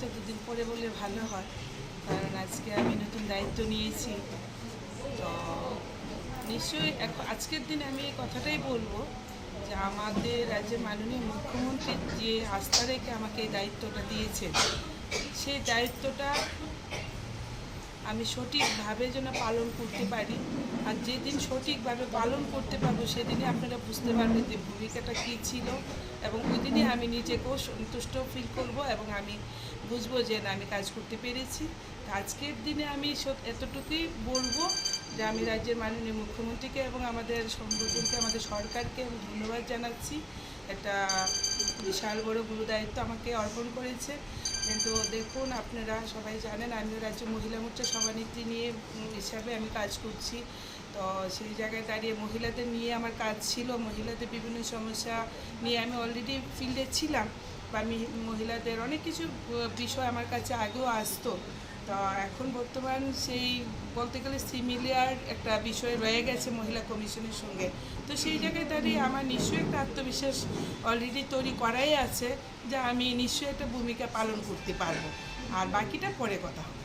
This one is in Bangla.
কথাটা দুদিন পরে বললে ভালো হয়, কারণ আজকে আমি নতুন দায়িত্ব নিয়েছি। তো নিশ্চয়ই আজকের দিনে আমি এই কথাটাই বলবো যে আমাদের রাজ্যের মাননীয় মুখ্যমন্ত্রী যে আস্থা রেখে আমাকে এই দায়িত্বটা দিয়েছেন, সেই দায়িত্বটা আমি সঠিকভাবে যেন পালন করতে পারি। আর যেদিন সঠিকভাবে পালন করতে পারবো সেদিনই আপনারা বুঝতে পারবেন যে ভূমিকাটা কী ছিল, এবং ওই দিনই আমি নিজেকেও সন্তুষ্ট ফিল করব এবং আমি বুঝবো যে না, আমি কাজ করতে পেরেছি। আজকের দিনে আমি এতটুকুই বলবো যে আমি রাজ্যের মাননীয় মুখ্যমন্ত্রীকে এবং আমাদের সংগঠনকে, আমাদের সরকারকে আমি ধন্যবাদ জানাচ্ছি। একটা বিশাল বড় গুরু দায়িত্ব আমাকে অর্পণ করেছে। কিন্তু দেখুন, আপনারা সবাই জানেন আমিও রাজ্য মহিলা মোর্চা সভানেত্রী নিয়ে হিসাবে আমি কাজ করছি। তো সেই জায়গায় দাঁড়িয়ে মহিলাদের নিয়ে আমার কাজ ছিল, মহিলাদের বিভিন্ন সমস্যা নিয়ে আমি অলরেডি ফিল্ডে ছিলাম, বা আমি মহিলাদের অনেক কিছু বিষয় আমার কাছে আগেও আসতো। তো এখন বর্তমান সেই বলতে গেলে সিমিলার একটা বিষয় রয়ে গেছে মহিলা কমিশনের সঙ্গে। তো সেই জায়গায় দাঁড়িয়ে আমার নিশ্চয়ই একটা আত্মবিশ্বাস অলরেডি তৈরি করাই আছে যে আমি নিশ্চয়ই একটা ভূমিকা পালন করতে পারবো, আর বাকিটা পরে কথা হবে।